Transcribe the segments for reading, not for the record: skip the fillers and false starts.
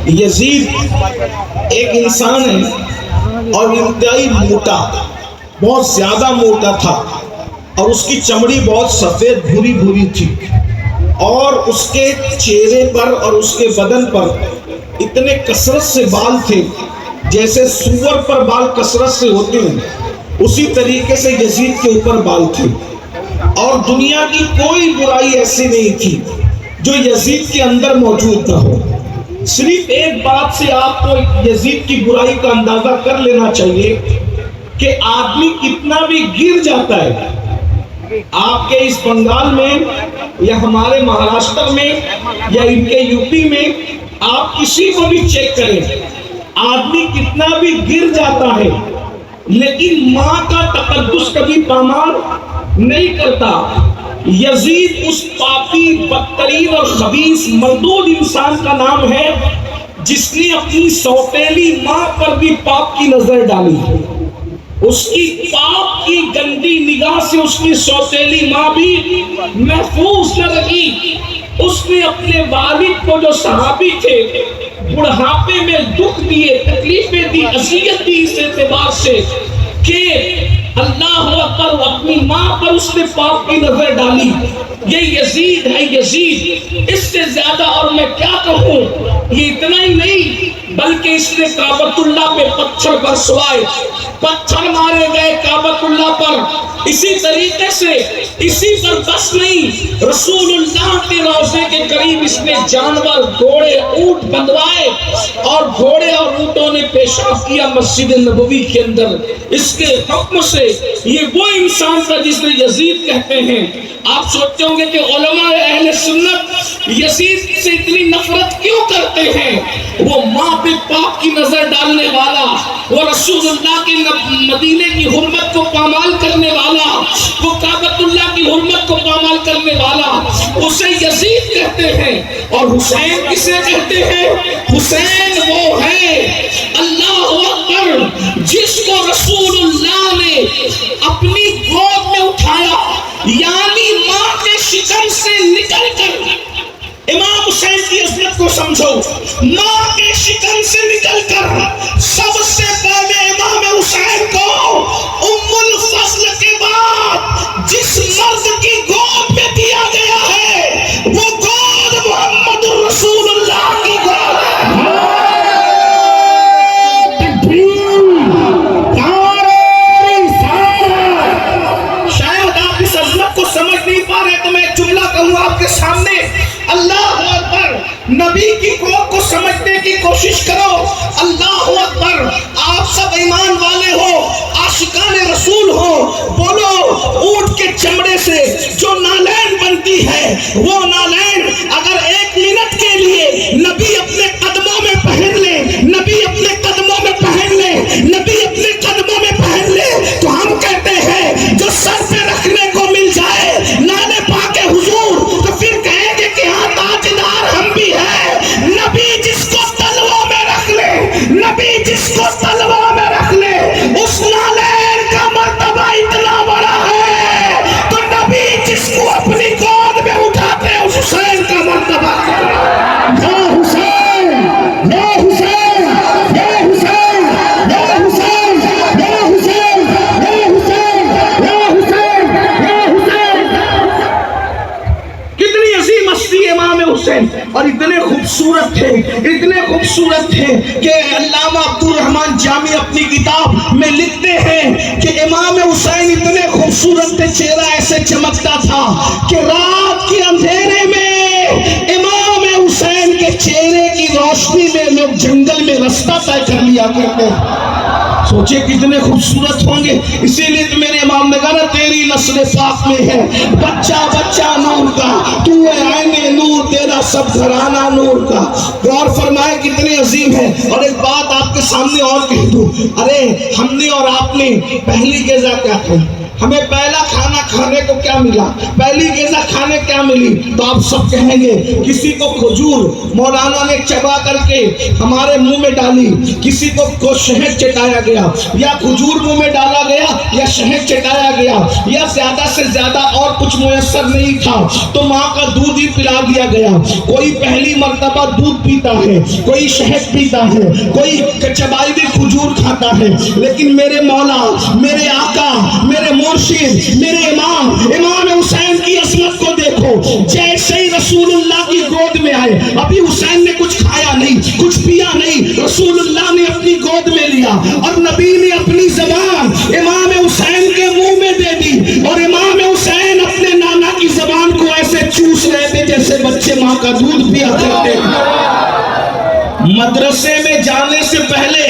یزید ایک انسان ہے اور انتہائی موٹا، بہت زیادہ موٹا تھا، اور اس کی چمڑی بہت سفید بھوری بھوری تھی، اور اس کے چہرے پر اور اس کے بدن پر اتنے کثرت سے بال تھے جیسے سور پر بال کثرت سے ہوتے ہیں، اسی طریقے سے یزید کے اوپر بال تھے، اور دنیا کی کوئی برائی ایسی نہیں تھی جو یزید کے اندر موجود نہ ہو۔ صرف ایک بات سے آپ کو یزید کی برائی کا اندازہ کر لینا چاہیے کہ آدمی کتنا بھی گر جاتا ہے، آپ کے اس بنگال میں یا ہمارے مہاراشٹر میں یا ان کے یو پی میں آپ کسی کو بھی چیک کریں، آدمی کتنا بھی گر جاتا ہے لیکن ماں کا تقدس کبھی پامال نہیں کرتا۔ یزید اس پاپی بدترین اور خبیث مردود انسان کا نام ہے جس نے اپنی سوتیلی ماں پر بھی پاپ کی نظر ڈالی، اس کی پاپ کی گندی نگاہ سے اس کی سوتیلی ماں بھی محفوظ نہ رہی۔ اس نے اپنے والد کو جو صحابی تھے بڑھاپے میں دکھ دیے، تکلیفیں دی، اذیت دی اس اعتبار سے کہ اللہ اکبر، اپنی ماں پر اس نے پاپ کی نظر ڈالی۔ یہ یزید ہے، یزید، اس سے زیادہ اور میں کیا کہوں۔ یہ اتنا ہی نہیں بلکہ اس نے کعبۃ اللہ پہ پتھر برسوائے، پتھر مارے گئے کعبۃ اللہ پر۔ اسی طریقے سے اسی پر بس نہیں، رسول اللہ کے روضے کے قریب اس نے جانور، گھوڑے، اونٹ بندھوائے، اور گھوڑے اور اونٹوں نے پیشاب کیا مسجد نبوی کے اندر۔ اس کے حکم سے یہ وہ انسان تھا جس نے یزید کہتے ہیں۔ آپ سوچتے ہوں گے کہ علماء اہل سنت یزید سے اتنی نفرت کیوں کرتے ہیں؟ وہ ماں پہ پاپ کی نظر ڈالنے والا، وہ رسول اللہ کے مدینے کی حرمت کو پامال کرنے والا، وہ کعبۃ اللہ کی حرمت کو پامال کرنے والا، اسے یزید کہتے ہیں۔ اور حسین کسے کہتے ہیں؟ حسین وہ ہے، اللہ اکبر، جس کو رسول اللہ نے اپنی گود میں اٹھایا، یعنی ماں کے شکم سے نکل کر۔ امام حسین کی عظمت کو سمجھو، ماں کے شکم سے نکل کر سب سے پہلے امام حسین کو ام الفضل کے بعد جس مرد کی گود پہ دیا گیا ہے وہ گود محمد رسول اللہ کی گود ہے۔ شاید آپ اس عظمت کو سمجھ نہیں پا رہے تو میں ایک جملہ کہوں آپ کے سامنے، اللہ اکبر، نبی کی گود کو سمجھنے کی کوشش کرو۔ اللہ اکبر، آپ سب ایمان والے ہو، عاشقان رسول ہو، بولو اونٹ کے چمڑے سے جو نالین بنتی ہے، وہ نالین اگر ایک منٹ کے لیے نبی اپنے قدموں میں پہن لے، نبی اپنے قدموں میں پہن لے، نبی اپنے قدموں میں پہن لے، تو ہم کہتے ہیں جو سر پہ رکھنے کو مل جائے نالے پاک حضور، تو پھر کہیں گے کہ ہاں تاجدار ہم بھی ہیں۔ نبی جس کو تلووں میں رکھ لے، نبی جس کو تلووں میں رکھ لے، اس نالین کا مرتبہ اتنا بڑا ہے، تو نبی جس کو اپنی گود میں اٹھاتے ہیں اس حسین کا مرتبہ یا حسین، یا حسین، یا حسین، یا حسین، یا حسین، یا حسین، یا حسین، یا حسین۔ کتنی عظیم ہستی امام حسین، اور اتنے خوبصورت تھے، اتنے خوبصورت تھے کہ علامہ عبدالرحمن جامی اپنی کتاب میں لکھتے ہیں کہ امام حسین اتنے خوبصورت تھے، چہرہ ایسے چمکتا تھا کہ رات کے اندھیرے میں امام حسین کے چہرے کی روشنی میں لوگ جنگل میں رستہ طے کر لیا کرتے۔ سوچے کتنے خوبصورت ہوں گے۔ اسی لیے تو میرے امام نے کہا نا تیری نسل پاک میں ہے بچہ بچہ نور کا، تو ہے عین نور، تیرا سب گھرانہ نور کا۔ غور فرمائے کتنے عظیم ہے۔ اور ایک بات آپ کے سامنے اور کہہ دوں، ارے ہم نے اور آپ نے پہلی غذا کیا کھائی؟ ہمیں پہلا کھانا کھانے کو کیا ملا، پہلی غذا کھانے کیا ملی؟ تو آپ سب کہیں گے کسی کو کھجور مولانا نے چبا کر کے ہمارے منہ میں ڈالی، کسی کو شہد چٹایا گیا، یا کھجور منہ میں ڈالا گیا، یا شہد چٹایا گیا، یا زیادہ سے زیادہ اور کچھ میسر نہیں تھا تو ماں کا دودھ ہی پلا دیا گیا۔ کوئی پہلی مرتبہ دودھ پیتا ہے، کوئی شہد پیتا ہے، کوئی چبائی ہوئی کھجور کھاتا ہے، لیکن میرے مولا، میرے آقا، میرے مرشد، میرے امام حسین کی عظمت کو دیکھو۔ جیسے ہی رسول اللہ کی گود میں آئے، ابھی حسین نے کچھ کھایا نہیں، کچھ پیا نہیں، رسول اللہ نے اپنی گود میں لیا اور نبی نے اپنی زبان امام حسین کے منہ میں دے دی، اور امام حسین اپنے نانا کی زبان کو ایسے چوس رہے تھے جیسے بچے ماں کا دودھ پیا کرتے ہیں۔ مدرسے میں جانے سے پہلے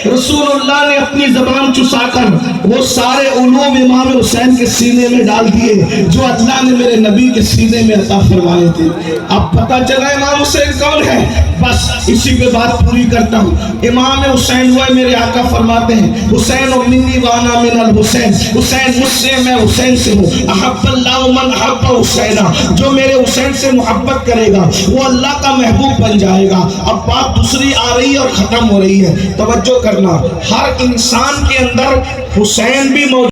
رسول اللہ نے اپنی زبان چسا کر وہ سارے علوم امام حسین کے سینے میں ڈال دیے جو اللہ نے میرے نبی کے سینے میں عطا فرمائے تھے۔ اب پتہ چلا امام حسین کون ہے؟ بس اسی پہ بات پوری کرتا ہوں۔ امام حسین ہوئے، میرے آقا فرماتے ہیں حسین منی وانا من الحسین، حسین مجھ سے، میں حسین سے ہوں۔ احب اللہ من احب حسین، جو میرے حسین سے محبت کرے گا وہ اللہ کا محبوب بن جائے گا۔ اب بات دوسری آ رہی ہے اور ختم ہو رہی ہے، توجہ کرنا۔ ہر انسان کے اندر حسین بھی موجود